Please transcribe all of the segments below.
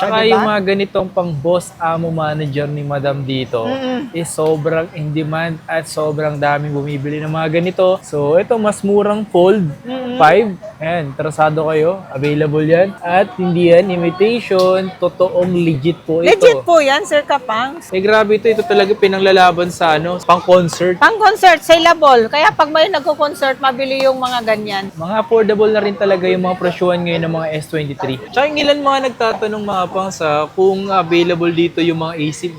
Tsaka diba? yung mga ganitong pang boss amo manager ni Madam dito is sobrang in demand at sobrang daming bumibili ng mga ganito. So, ito mas murang fold. 5. Ayan, interesado kayo. Available yan. At hindi yan imitation. Totoong legit po ito. Legit po yan, Sir Kapangs. Eh, grabe ito. Ito talaga pinanglalaban sa pang-concert. Pang-concert, saleable. Kaya pag may nagko-concert, mabili yung mga ganyan. Mga affordable na rin talaga yung mga presyuhan ngayon ng mga S23. Tsaka yung ilan mga nagtatanong mga pangsa kung available dito yung mga eSIM.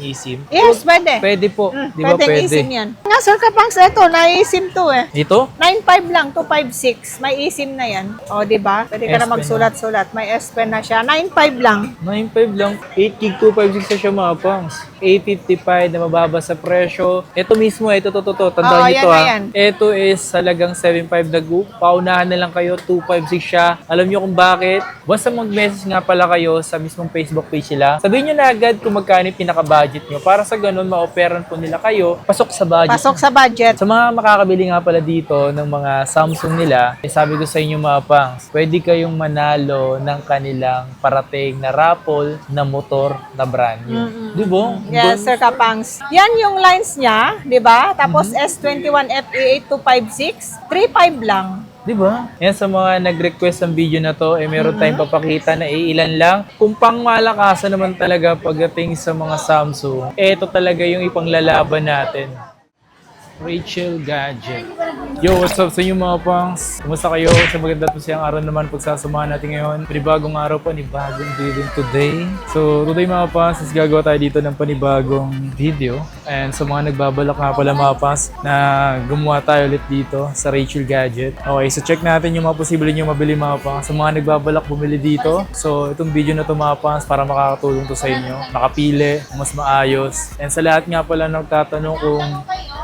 Yes, pwede. Pwede po. Di ba Pwedeng pwede? eSIM yan. Nga, Sir Kapangs, ito, na-eSIM to eh. Ito? 9.5 lang, 256. May eSIM na yan. O, di ba? Pwede ka na S Pen magsulat-sulat. May S Pen na siya. 9.5 lang. 9.5 lang. 8 gig 256 na siya mga pangs. 855 na mababa sa presyo. Ito mismo, ito to. Tandaan Oo, nyo yan to na ha. yan. Ito is talagang 7.5 na go. Paunahan na lang kayo, 256 siya. Alam nyo kung bakit? Basta mag-message nga pala kayo sa mismong Facebook page nila. Sabihin nyo na agad kung magkano yung pinaka-budget nyo. Para sa ganun, ma-operan po nila kayo. Pasok sa budget. Pasok sa budget. Sa mga makakabili nga pala dito ng mga Samsung nila, sabi ko sa inyo mga pangs, pwede kayong manalo ng kanilang parating na raffle na motor na brand new. Di ba? Yes, Sir Kapangs. Yan yung lines niya, di ba? Tapos S21 FE8256, 3.5 lang. Di ba? Yan sa mga nag-request ng video na to, meron tayong papakita na iilan lang. Kung pang malakasan naman talaga pagdating sa mga Samsung, ito talaga yung ipanglalaban natin. Rachel Gadget. Yo, what's up sa inyo mga pangs? Kumusta kayo? Sa maganda po siyang araw naman pagsasamahan natin ngayon. Panibagong araw, panibagong video today. So, today mga pangs, is gagawa tayo dito ng panibagong video. And sa mga nagbabalak nga pala mga pangs na gumawa tayo ulit dito sa Rachel Gadget. Okay, so check natin yung mga posible nyo mabili mga pangs. Sa mga nagbabalak bumili dito. So, itong video na to mga pangs para makakatulong to sa inyo. Nakapili, mas maayos. And sa lahat nga pala nagtatanong kung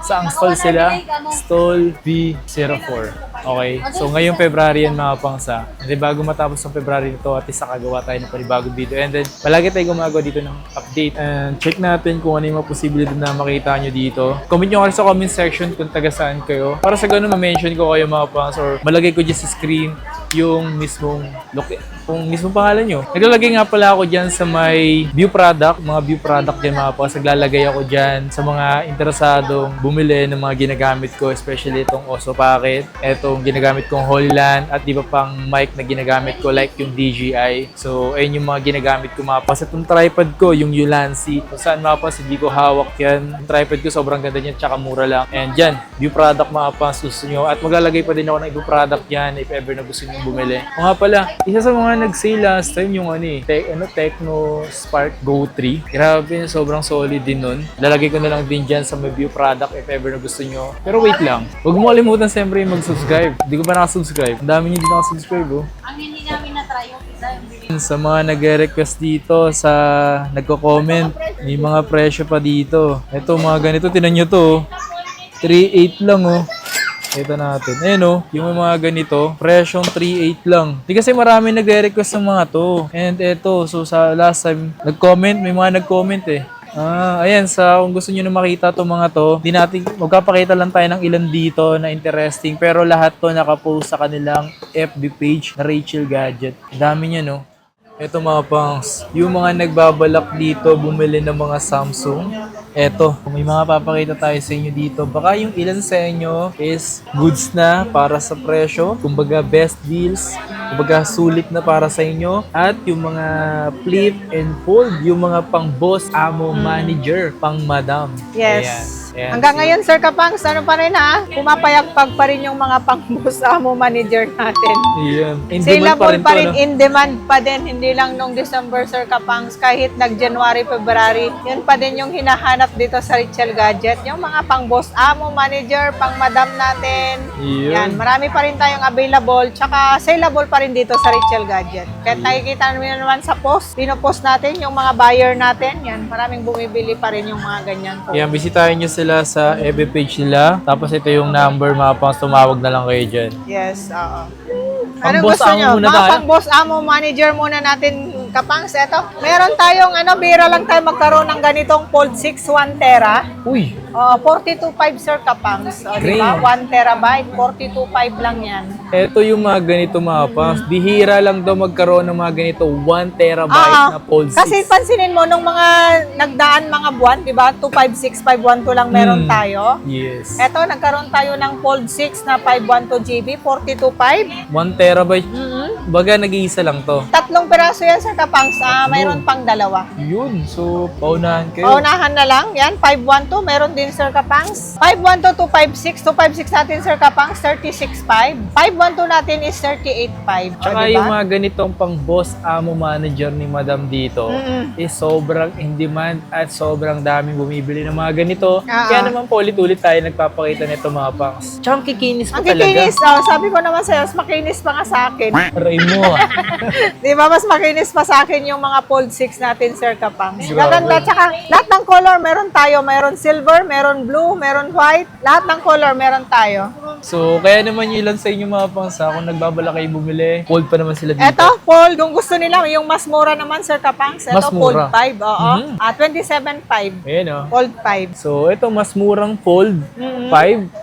saang stall sila, stall B04. Okay? So ngayong February yan mga pangsa. And then bago matapos ng February nito, at least nakagawa tayo ng panibagong video. And then palagi tayo gumagawa dito ng update. And check natin kung ano yung mga posibilidad na makita nyo dito. Comment nyo kasi sa comment section kung taga saan kayo. Para sa ganun ma-mention ko kayo mga pangsa or malagay ko dyan sa screen yung mismong kung mismong pangalan nyo. Naglalagay nga pala ako dyan sa may view product, mga view product dyan mga pangsa. Naglalagay ako dyan sa mga interesadong bumili ng mga ginagamit ko, especially itong Oso Pocket, itong ginagamit kong Holland, at di ba pang mic na ginagamit ko like yung DJI. So, ayun yung mga ginagamit ko mga pas. Itong tripod ko, yung Ulanzi, kung saan mga pas, hindi ko hawak yan. Yung tripod ko, sobrang ganda niyan, tsaka mura lang. And dyan, view product mga pas, gusto nyo. At maglalagay pa din ako ng ibang product yan if ever na gusto nyo bumili. O nga pala, isa sa mga nag-sale last time yung Tecno Spark Go 3. Grabe, sobrang solid din nun. Lalagay ko na lang din dyan sa may view product if ever na gusto nyo. Pero wait lang. Huwag mo kalimutan siyempre mag-subscribe. Hindi ko pa nakasubscribe. Ang dami nyo din nakasubscribe, oh. Ang hindi namin na-try yung isa yung bili. Sa mga nag-request dito, sa nagko-comment, may mga presyo pa dito. Ito, mga ganito, tinan nyo to, oh. 3.8 lang, oh. Ito natin. Ayan o, yung mga ganito, presyong 3.8 lang. Di kasi marami nagre-request ng mga to. And ito, so sa last time, nag-comment, may mga nag-comment eh. Ayan, kung gusto nyo na makita itong mga to, magpapakita lang tayo ng ilan dito na interesting. Pero lahat to nakapost sa kanilang FB page na Rachel Gadget. Dami niya, no? Ito mga pangs, yung mga nagbabalak dito bumili ng mga Samsung. Eto, may mga papakita tayo sa inyo dito. Baka yung ilan sa inyo is goods na para sa presyo. Kumbaga best deals. Kumbaga sulit na para sa inyo. At yung mga flip and fold. Yung mga pang boss, amo, manager, pang madam. Yes. Ayan. Hanggang ngayon, Sir Kapangs, ano pa rin ha? Pumapayagpag pa rin yung mga pang-boss amo manager natin. Ayan. In demand Saleable pa to, rin, no? in demand pa din. Hindi lang nung December, Sir Kapangs. Kahit nag-January, February, yun pa din yung hinahanap dito sa Rachel Gadget. Yung mga pang-boss amo manager, pang-madam natin. Ayan. Yan, marami pa rin tayong available. Tsaka saleable pa rin dito sa Rachel Gadget. Kahit nakikita naman naman sa post, pinopost natin yung mga buyer natin. Yan, maraming bumibili pa rin yung mga ganyan po. Ayan, bisitahin nyo sila sa FB page nila. Tapos ito yung number, mga pangs, tumawag na lang kayo dyan. Yes, oo. Anong Pang-boss gusto amo nyo? muna Mga tayo? pang-boss amo manager muna natin, Kapangs. Eto, meron tayong, bira lang tayo magkaroon ng ganitong Fold 6 1 Tera. Uy, Oh, 42.5 Sir Kapangs. O, di ba? Great. 1 terabyte, 42.5 lang yan. Ito yung mga ganito mga pangs. Bihira lang daw magkaroon ng mga ganito 1 terabyte na Fold 6. Kasi pansinin mo, nung mga nagdaan mga buwan, di ba? 256, 512 lang meron tayo. Yes. Eto, nagkaroon tayo ng Fold 6 na 512 GB, 42.5. 1 terabyte. Baga nag-iisa lang to. Tatlong peraso yan Sir Kapangs. Mayroon pang dalawa. Yun. So, paunahan kayo. Paunahan na lang. Yan, 512. Meron din Sir Kapangs. 512, 256. 256 natin Sir Kapangs, 36.5. 512 natin is 38.5. Tsaka yung mga ganitong pang boss amo manager ni Madam dito is sobrang in demand at sobrang daming bumibili ng mga ganito. Kaya naman po ulit-ulit tayo nagpapakita nito mga pangs. Tsaka ang kikinis Ang po talaga. kikinis. Sabi ko naman sa'yo, mas makinis pa nga sa akin. Aray mo ah. Di ba, mas makinis pa sa akin yung mga Fold 6 natin, Sir Kapangs. Grabe. Maganda. Tsaka, lahat ng color meron tayo. Meron silver, meron blue, meron white. Lahat ng color meron tayo. So, kaya naman yun lang sa inyo mga pangs ha. Kung nagbabala kayo bumili, fold pa naman sila dito. Eto, Fold. Kung gusto nila, yung mas mura naman, Sir Kapangs. Eto, Mas mura. Fold 5. Oo. 27.5. Ayan o. Fold 5. So, ito mas murang fold 5.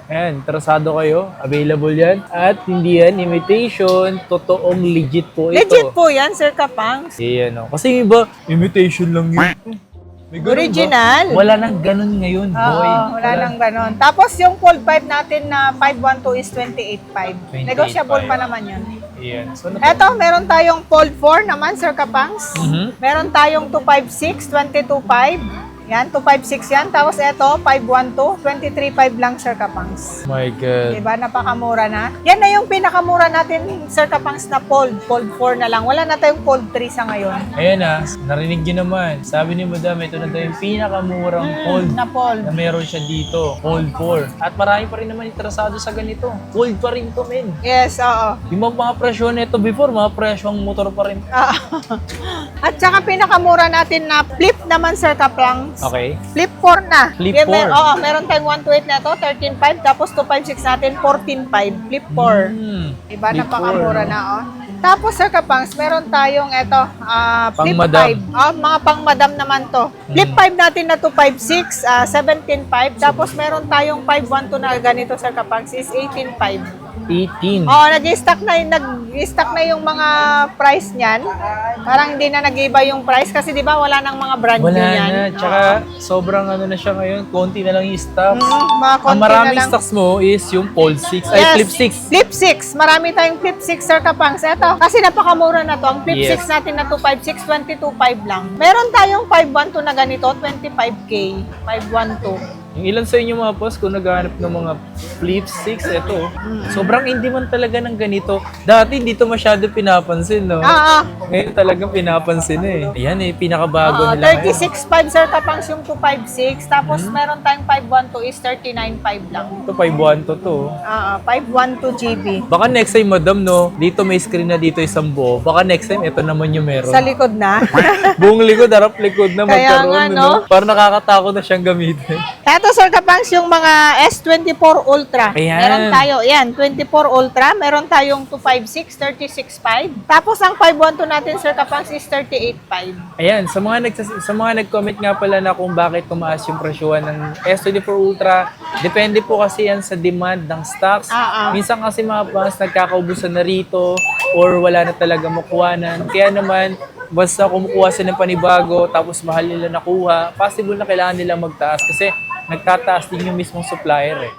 Ayan, interesado kayo. Available yan. At hindi yan imitation. Totoong legit po ito. Legit po yan, Sir Kapangs. Ayan o. Kasi yung iba, imitation lang yun. May ganun ba? Original. Wala nang ganun ngayon, boy. Oo, wala nang ganon. Tapos yung Fold 5 natin na 512 is 28.5. 28.5. Negotiable pa naman yun. Ayan. So, Eto, meron tayong Fold 4 naman, Sir Kapangs. Mhm. Meron tayong 256, 22.5. Yan, 256 yan. Tapos eto, 512, 23.5 lang, Sir Kapangs. My God. Diba? Napakamura na. Yan na yung pinakamura natin, Sir Kapangs, na Fold. Fold 4 na lang. Wala na tayong Fold 3 sa ngayon. Ayan ah, narinig nyo naman. Sabi ni Madam, ito na daw yung pinakamurang fold Na Fold. na meron siya dito. Fold 4. At marami pa rin naman interesado sa ganito. Fold pa rin to, men. Yes, oo. Yung mga presyo nito before, mga presyong motor pa rin. At saka pinakamura natin na flip naman, Sir Kapangs. Okay. Flip 4 na. Flip Yan, 4. Oo, meron tayong 128 na to, 13.5. Tapos 256 natin, 14.5. Flip 4. Diba? Flip Napakamura 4, no? na, oh. Tapos, Sir Kapangs, meron tayong eto, Flip Pang-madam. 5. Mga pang-madam naman to. Flip 5 natin na 256, 17.5. Tapos, meron tayong 512 na ganito, Sir Kapangs, is 18.5. 18. Oo, nag-stock na yung mga price niyan. Parang hindi na nag-iba yung price kasi 'di ba wala nang mga brand new Wala yan. na. Tsaka sobrang ano na siya ngayon. Konti na lang yung stocks. Mga Ang konti maraming na lang. stocks mo is yung Fold 6. Ay, Yes. Flip 6. Flip 6. Marami tayong Flip 6, Sir Kapangs. Ito, kasi napakamura na to. Ang Flip Yes. 6 natin na 256, 22.5 lang. Meron tayong 512 na ganito, 25K. 512. Yung ilan sa inyo mga boss, kung naghahanap ng mga Flip 6, ito. Sobrang in demand talaga ng ganito. Dati hindi to masyado pinapansin, no? Ngayon talagang pinapansin na eh. Ayan eh, pinakabago nila ngayon. 36.5, Sir Kapangs, yung 256. Tapos meron tayong 512 is 39.5 lang. Ito, 512 to. 512 GB. Baka next time, madam, no? Dito may screen na dito isang buo. Baka next time, ito naman yung meron. Sa likod na. Buong likod, harap likod na Kaya magkaroon. nga, no? Parang nakakatakot na siyang gamitin. Ito, Sir Kapangs, yung mga S24 Ultra. Ayan. Meron tayo, yan, 24 Ultra. Meron tayong 256, 36.5. Tapos, ang 512 natin, Sir Kapangs, is 38.5. Ayan, sa mga nag-comment nga pala na kung bakit tumaas yung presyuhan ng S24 Ultra, depende po kasi yan sa demand ng stocks. Minsan kasi mga fans nagkakaubusan na rito or wala na talaga makuhanan. Kaya naman, basta kumukuha sila ng panibago tapos mahal nila nakuha, possible na kailangan nila magtaas kasi nagtataas din yung mismong supplier eh.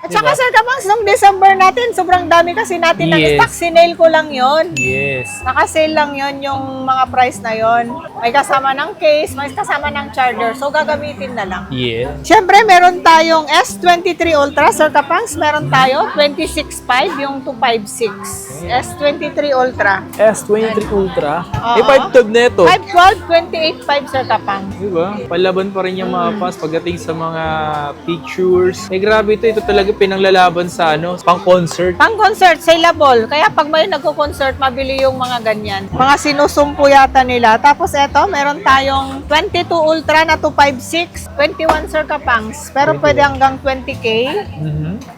At saka, Sir Kapangs, nung December natin, sobrang dami kasi natin ng Yes. stock. Sinail ko lang yon. Yes. Naka-sale lang yon yung mga price na yon. May kasama ng case, may kasama ng charger. So, gagamitin na lang. Yeah. Siyempre, meron tayong S23 Ultra, Sir Kapangs. Meron tayo 26.5, yung 256. S23 Ultra. S23 Ultra. Oo. Eh, 512 na ito. 512, 28.5, Sir Kapangs. Diba? Palaban pa rin yung mga fans pagdating sa mga pictures. Eh, grabe ito talaga pinanglalaban sa pang-concert. Pang-concert, saleable. Kaya pag may nagko-concert, mabili yung mga ganyan. Mga sinusumpo yata nila. Tapos eto, meron tayong 22 Ultra na 256. 21, Sir Kapangs. Pero pwede hanggang 20K.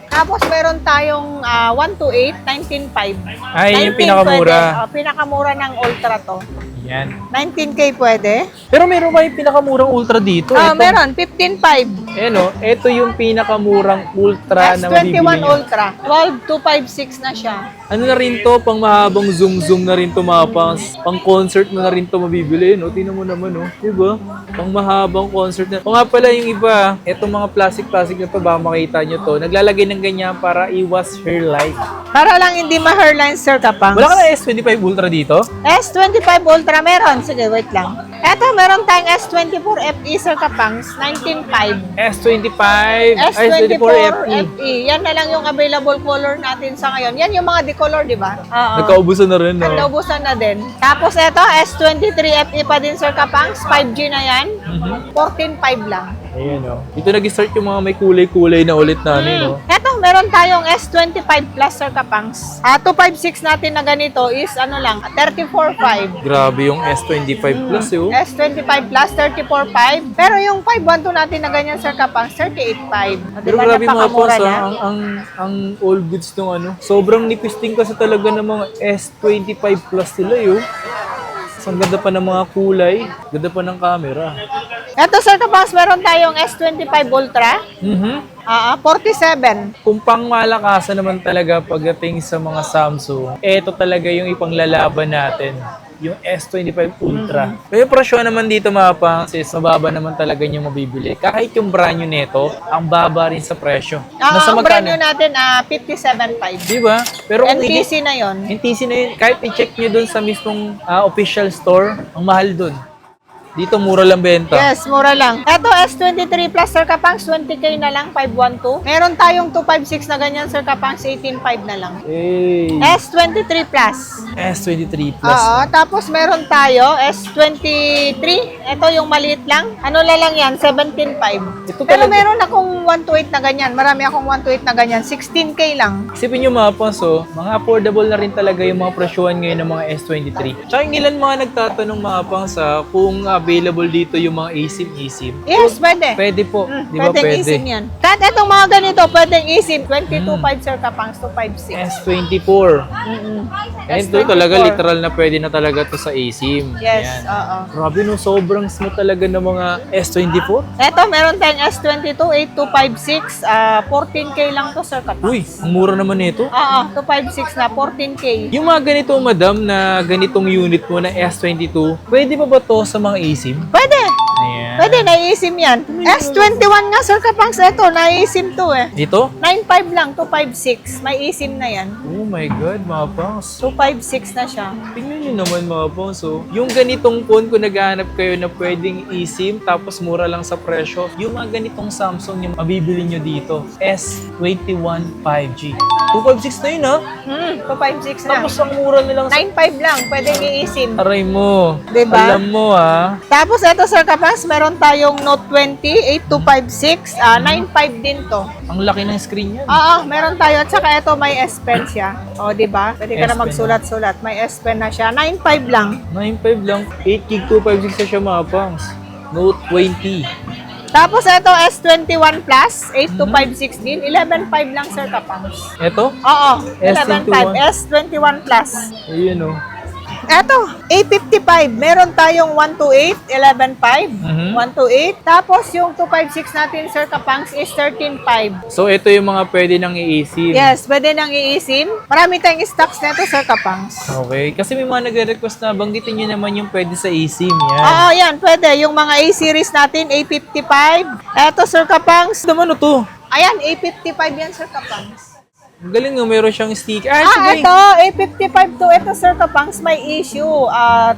Tapos meron tayong 128, 19.5. Ay, yung 19 pinakamura. Pwede. Pinakamura ng Ultra to. Yan. 19K pwede. Pero meron ba yung pinakamurang Ultra dito? Ito. Meron, 15.5. Ayan o, ito yung pinakamurang ultra na mabibili S21 nyo. Ultra. 12,256 na siya. Ano na rin to, pang mahabang zoom na rin to mga pangs. Pang concert mo na rin to mabibili, no? Tingnan mo naman, no? Diba? Pang mahabang concert na. O nga pala yung iba, etong mga plastic na to, baka makita nyo to. Naglalagay ng ganyan para iwas hair light. Para lang hindi ma-hairline, Sir Kapangs. Wala ka na S25 Ultra dito? S25 Ultra meron. Sige, wait lang. Eto, meron tayong S24 FE, Sir Kapangs. 19.5. S25, S24 FE. FE. Yan na lang yung available color natin sa ngayon. Yan yung mga decolor, di ba? Oo. Nagkaubusan na rin, no? Naubusan na din. Tapos eto, S23 FE pa din, Sir Kapangs. 5G na yan. 14.5 lang. Ayan, no? Dito nag-start yung mga may kulay-kulay na ulit na, no? Eto, meron tayong S25 Plus, Sir Kapangs. 256 natin na ganito is ano lang, 34.5. Grabe yung S25 Plus, eh, oh. S25 Plus, 34.5. Pero yung 512 natin na ganyan, Sir Kapangs, 38.5. Pero grabe mga boss, ang all goods nung ano. Sobrang nipisting kasi talaga ng mga S25 Plus nila, yun. Ang ganda pa ng mga kulay, ganda pa ng camera. Eto, Sir Kapangs, meron tayong S25 Ultra. 47. Kung pang malakasan naman talaga pagdating sa mga Samsung, ito talaga yung ipanglalaban natin. Yung S25 Ultra. May presyo naman dito mga pangs, mababa naman talaga yung mabibili. Kahit yung brand new nito, ang baba rin sa presyo. Ang brand new natin, 57.5. Diba? Pero kung NTC na yon. NTC na yun. Kahit i-check nyo dun sa mismong official store, ang mahal dun. Dito, mura lang benta. Yes, mura lang. Eto, S23 Plus, Sir Kapangs, 20K na lang, 512. Meron tayong 256 na ganyan, Sir Kapangs, 18.5 na lang. Hey. S23 Plus. S23 Plus. Oo, tapos meron tayo, S23. Ito yung maliit lang. Ano na lang yan, 17.5. Ito Pero talaga- meron akong 128 na ganyan. Marami akong 128 na ganyan. 16K lang. Isipin nyo mga panso, mga affordable na rin talaga yung mga presyuhan ngayon ng mga S23. Tsaka yung ilan mga nagtatanong mga pansa kung available dito yung mga eSIM. Yes, pwede. Pwede po. Di ba Pwedeng pwede? eSIM yan. Kahit itong mga ganito, pwedeng eSIM. 22.5 Sir Kapangs, 256. S24. Ito talaga literal na pwede na talaga to sa eSIM. Yes, Ayan. oo. Grabe no, sobrang smooth talaga ng mga S24. Eto, meron tayong S22, 8256. 14K lang to, Sir Kapangs. Uy, ang mura naman nito. Oo, 256 na, 14K. Yung mga ganito, madam, na ganitong unit mo na S22, pwede pa ba to sa mga eSIM? Pwede. Ayan. Pwede, nai-eSIM yan. S21 nga, Sir Kapangs. Eto, nai-eSIM to eh. Dito? 9.5 lang, 256. May eSIM na yan. Oh my God, mga pangs. 256 na siya. Tingnan nyo naman mga pangs, oh. Yung ganitong phone, kung naghahanap kayo na pwedeng eSIM, tapos mura lang sa presyo, yung mga ganitong Samsung yung mabibili nyo dito, S21 5G. 256 na yun, ha? 256 na. Tapos ang mura nilang 9.5 lang, pwedeng i-eSIM. aray mo. Diba? Alam mo, ha? Tapos eto, Sir Kapangs, meron tayong Note 20, 8256. 9.5 din to. Ang laki ng screen yan. Oo, meron tayo. At saka ito, may S Pen siya. O, di ba? Pwede ka S na Pen magsulat-sulat. May S Pen na siya. 9.5 lang. 9.5 lang. 8GB 256 na siya, mga pangs. Note 20. Tapos ito, S21 Plus, 8256 din. 11.5 lang, Sir Kapangs. Eto? Oo, S21. 11.5. S21 Plus. Ayun, oh. Eto, A55. Meron tayong 128, 11.5. 128. Tapos yung 256 natin, Sir Kapangs, is 13.5. So, ito yung mga pwede nang i-eSIM. Yes, pwede nang i-eSIM. Marami tayong stocks nito, Sir Kapangs. Okay. Kasi may mga nagre-request na banggitin nyo naman yung pwede sa eSIM. Yan. Oo, yan, pwede. Yung mga A-series natin, A55. Eto, Sir Kapangs. Naman ano to? Ayan, A55 yan, Sir Kapangs. Ang galing nga, meron siyang sticker. Ito, A55 to. Ito, Sir Kapangs, may issue.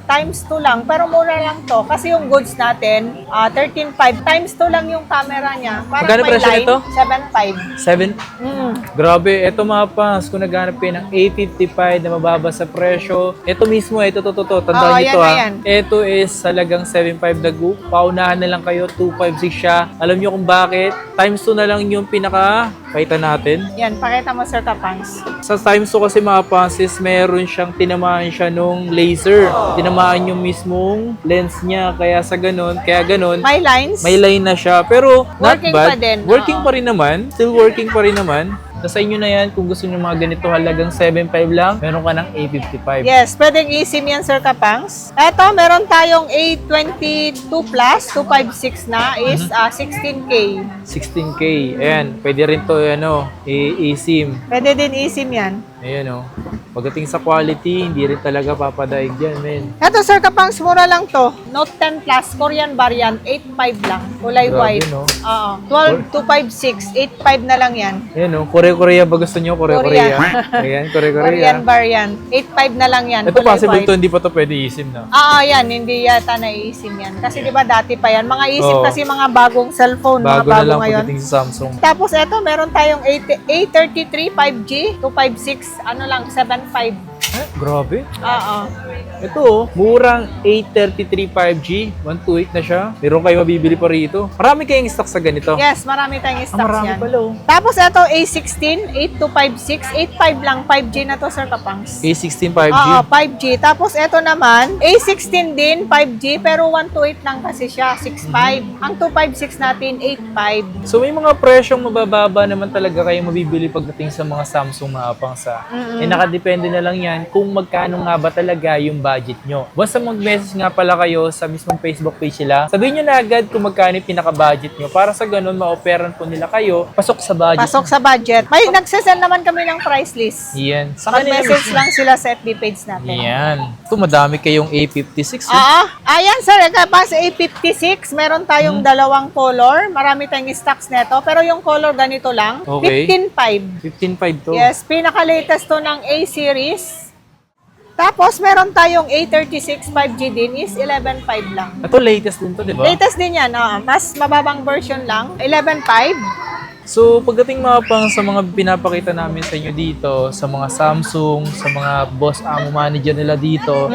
Times 2 lang. Pero mura lang to. Kasi yung goods natin, 13.5. Times 2 lang yung camera niya. Parang Magkano may presyo line, nito? 7.5. 7? Grabe, ito mga pas, kung naghanap kayo ng A55 na mababa sa presyo, ito mismo, ito to. Tandaan Oo, nyo to, yan na ha. yan. Ito is talagang 7.5 na go. Paunahan na lang kayo, 256 siya. Alam nyo kung bakit? Times 2 na lang yung pinaka-kaita natin. Yan, pakita mo, Sir Kapangs. Sa times 2 kasi mga pansis, meron siyang tinamaan siya nung laser. Tinamaan yung mismong lens niya. Kaya ganon, May lines. may line na siya. Pero not Working bad. pa din. Working Oo. pa rin naman. Still working pa rin naman. Sa inyo na yan, kung gusto nyo mga ganito halagang 7.5 lang, meron ka ng A55. Yes, pwedeng eSIM yan, Sir Kapangs. Eto, meron tayong A22 Plus, 256 na, is 16K. 16K. Ayan, pwede rin to, eSIM. Pwede din eSIM yan. Ayan, pagdating sa quality, hindi rin talaga papadaig yan, men. Eto, Sir Kapangs, mura lang to. Note 10 Plus, Korean variant, 8.5 lang. Kulay Grabe, white. no? Oo. 12,256, 8.5 na lang yan. Ayan, Korea-Korea ba gusto nyo? Korea-Korea. Ayan, Korea-Korea. Korean variant, 8.5 na lang yan. Ito Kulay possible white. to, hindi pa to pwede eSIM na. Yan. Hindi yata na eSIM yan. Kasi di ba dati pa yan. Mga eSIM Oo. kasi mga bagong cellphone, Bago mga na bago lang ngayon. pagdating sa Samsung. Tapos eto, meron tayong A33 5G, 256, 7.5. Grabe. Oo. Ito, murang A33 5G, 128 na siya. Meron kayo mabibili pa rito. Marami kayong stock sa ganito. Yes, marami tayong stocks marami yan. pala. Tapos eto, A16, 8256, 8.5 lang, 5G na to, Sir Kapangs. A16 5G. Oo, 5G. Tapos eto naman, A16 din, 5G, pero 128 lang kasi siya, 6.5. Ang 256 natin, 8.5. So may mga presyong mabababa naman talaga kayong mabibili pagdating sa mga Samsung mga apangsa. Nakadepende na lang yan kung magkano nga ba talaga yung budget nyo. Basta mag-message nga pala kayo sa mismong Facebook page nila. Sabihin nyo na agad kung magkano yung pinaka-budget nyo para sa ganun ma-operan po nila kayo pasok sa budget. Pasok sa budget. May nagsasend naman kami ng price list. Yan. Sa kanila Mag-message mismo. lang sila sa FB page natin. Yan. Ito madami kayong A56. Ayan, Sir. Kapag sa A56, meron tayong dalawang color. Marami tayong stocks neto. Pero yung color ganito lang. Okay. 15.5. 15.5 to. Yes, pinaka-latest to ng A series. Tapos, meron tayong A36 5G din is 11.5 lang. Ito latest din to, di ba? Latest din yan. Mas mababang version lang. 11.5. So, pagdating mga pang sa mga pinapakita namin sa inyo dito, sa mga Samsung, sa mga boss amo manager nila dito,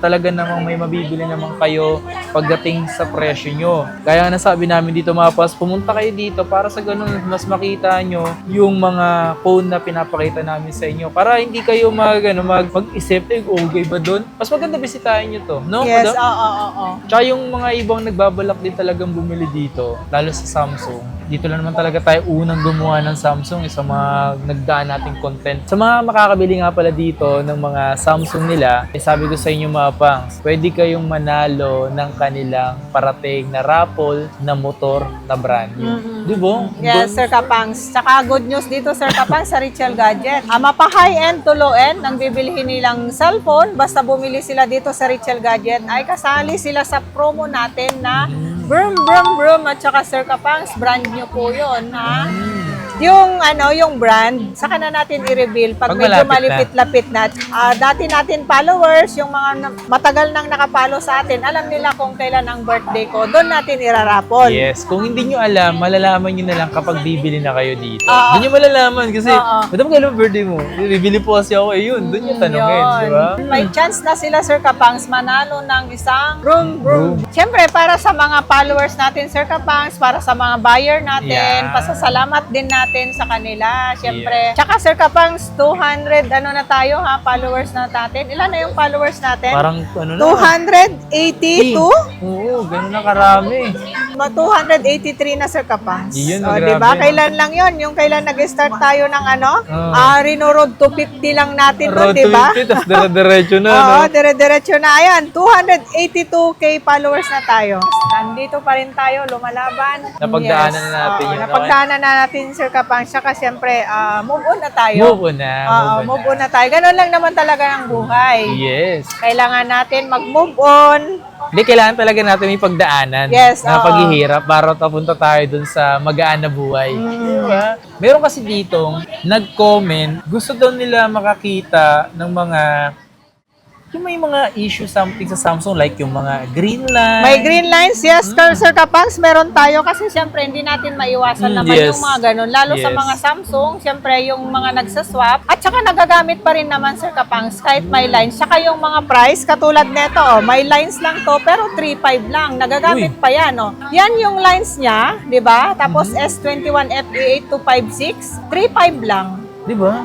talaga namang may mabibili naman kayo pagdating sa presyo nyo. Kaya nga nasabi namin dito mga pas, pumunta kayo dito para sa ganun mas makita nyo yung mga phone na pinapakita namin sa inyo. Para hindi kayo mag-isip, okay ba dun? Mas maganda bisitahin nyo to. No? Yes, Madam? oo. Tsaka yung mga ibang nagbabalak din talagang bumili dito, lalo sa Samsung. Dito lang naman talaga tayo unang gumawa ng Samsung sa mga nagdaan nating content. Sa mga makakabili nga pala dito ng mga Samsung nila, sabi ko sa inyo mga pangs, pwede kayong manalo ng kanilang parating na raffle na motor na brand new. Di ba? Yes, Sir Kapangs. Tsaka good news dito, Sir Kapangs, sa Richel Gadget. Mapa high-end to low-end ang bibilihin nilang cellphone. Basta bumili sila dito sa Richel Gadget, ay kasali sila sa promo natin na Brum Brum Brum at saka Sir Kapangs, brand new po yun, ha? Yung brand, saka na natin i-reveal pag medyo malipit-lapit na. Dati natin followers, yung mga matagal nang nakapalo sa atin, alam nila kung kailan ang birthday ko, doon natin irarapol. Yes, kung hindi nyo alam, malalaman nyo na lang kapag bibili na kayo dito. Doon nyo malalaman kasi, madam, kailan birthday mo? Bibili po kasi ako, yun, doon nyo tanongin, di ba? May chance na sila, Sir Kapangs, manalo ng isang room. Siyempre, para sa mga followers natin, Sir Kapangs, para sa mga buyer natin, pasasalamat din natin sa kanila, siyempre. Tsaka, Sir Kapangs, 200, na tayo, followers na natin. Ilan na yung followers natin? Parang, 282? Oo, gano'n na karami. 283 na, Sir Kapangs. Yun, diba? Kailan lang yon? Yung kailan nag-start tayo ng Rino-Road to 50 lang natin to, diba? Road to 50, tapos dire-diretso na, Oo, dire-diretso na. Ayan, 282k followers na tayo. Nandito pa rin tayo, lumalaban. Napagdaanan na natin yun. Napagdaanan na natin, Sir Kapangs. Saka siyempre, move on na tayo. Move on na. Move on na tayo. Ganun lang naman talaga ang buhay. Yes. Kailangan natin mag-move on. Hindi, kailangan talaga natin may pagdaanan. Yes, na oo. paghihirap para tapunta tayo dun sa magaan na buhay. Diba? Meron kasi dito, nag-comment, gusto daw nila makakita ng mga yung may mga issue something sa Samsung like yung mga green line. May green lines, yes, Sir Kapangs, meron tayo kasi siyempre hindi natin maiwasan naman yes. yung mga ganun. Lalo sa Yes. mga Samsung, siyempre yung mga nagsaswap. At saka nagagamit pa rin naman, Sir Kapangs, kahit may lines. Saka yung mga price, katulad neto, may lines lang to, pero 3.5 lang. Nagagamit pa yan, Yan yung lines niya, di ba? Tapos S21 FE8256, 3.5 lang. Di ba?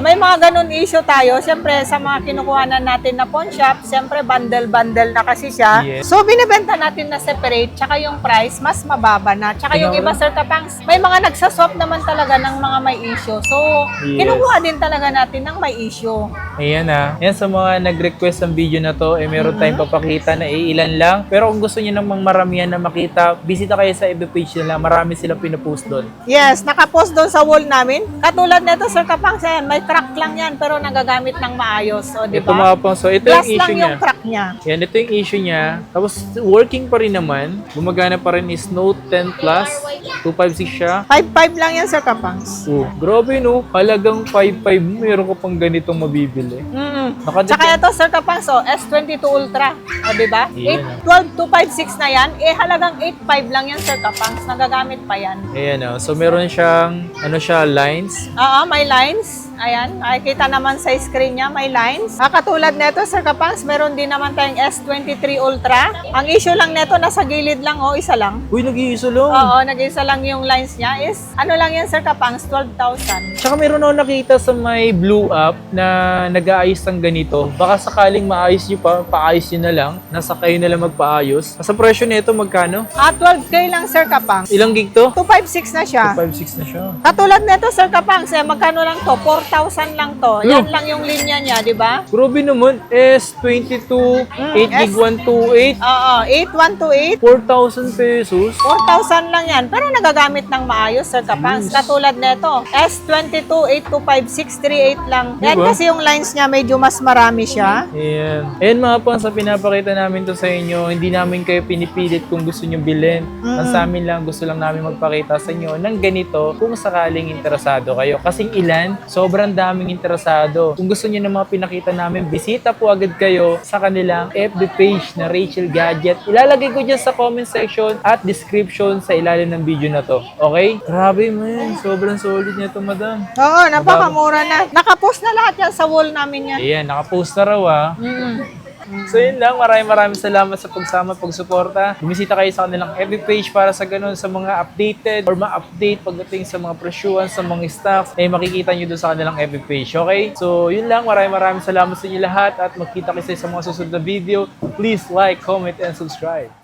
May mga ganun issue tayo. Siyempre, sa mga kinukuhanan natin na pawn shop, siyempre bundle-bundle na kasi siya. Yes. So, binibenta natin na separate, tsaka yung price, mas mababa na. Tsaka yung iba, Sir Kapangs, may mga nagsaswap naman talaga ng mga may issue. So, Yes. kinukuha din talaga natin ng may issue. Ayan Yan sa mga nag-request ng video na to, meron tayong papakita na ilan lang. Pero kung gusto niyo namang maramihan na makita, bisita kayo sa FB page nila. Marami silang pinupost doon. Yes, nakapost doon sa wall namin. Katulad nito, Sir Kapangs, ayan, may crack lang yan, pero nagagamit ng maayos. O, di Ito ba? mga pang, so ito Glass yung lang issue yung niya. crack niya. Yan, ito yung issue niya. Tapos, working pa rin naman. Gumagana pa rin is Note 10 Plus. 256 siya. 5.5 lang yan, Sir Kapangs. Oh, grabe no. Halagang 5.5 mo, meron ka pang ganitong mabibili. Tsaka ito, Sir Kapangs, S22 Ultra. O, di ba? Yan. 12,256 na yan. Halagang 8.5 lang yan, Sir Kapangs. Nagagamit pa yan. Ayan So, meron siyang, lines. Oo, may lines. Ayan, makikita naman sa screen niya, may lines. Katulad nito, Sir Kapangs, meron din naman tayong S23 Ultra. Ang issue lang nito, nasa gilid lang, isa lang. Uy, nag-iisa lang. Oo, nag-isa lang yung lines niya. Ano lang yan, Sir Kapangs, 12,000. Tsaka meron ako nakita sa may Blue App na nag-aayos ng ganito. Baka sakaling maayos nyo paayos nyo na lang. Nasa kayo na lang magpaayos. Sa presyo nito magkano? 12K lang, Sir Kapangs. Ilang gig to? 256 na siya. 256 na siya. Katulad nito, Sir Kapangs, magkano lang to? 4,000 lang to. Yan lang yung linya niya, di ba? Grabe naman. S22, 8 gig 128, Oo, 8128. 4,000 pesos. 4,000 lang yan. Pero nagagamit ng maayos, Sir Kapangs. Katulad nito, S22, 825638 lang. Yan Diba? kasi yung lines niya, medyo mas marami siya. Ayan. Ayan mga pang, sa pinapakita namin to sa inyo, hindi namin kayo pinipilit kung gusto nyo bilhin. Ang sa amin lang, gusto lang namin magpakita sa inyo ng ganito kung sakaling interesado kayo. Kasing ilan, sobrang daming interesado. Kung gusto nyo ng mga pinakita namin, bisita po agad kayo sa kanilang FB page na Rachel Gadget. Ilalagay ko dyan sa comment section at description sa ilalim ng video na to. Okay? Grabe man, sobrang solid nito, madam. Oo, napakamura na. Nakapost na lahat yan sa wall namin yan. Ayan, nakapost na raw So yun lang, maraming salamat sa pagsama, pagsuporta. Bumisita kayo sa kanilang FB page para sa ganun, sa mga updated or ma-update pagdating sa mga presyuhan, sa mga stocks, makikita nyo doon sa kanilang FB page, okay? So yun lang, maraming salamat sa inyo lahat at magkita kayo sa mga susunod na video. Please like, comment, and subscribe.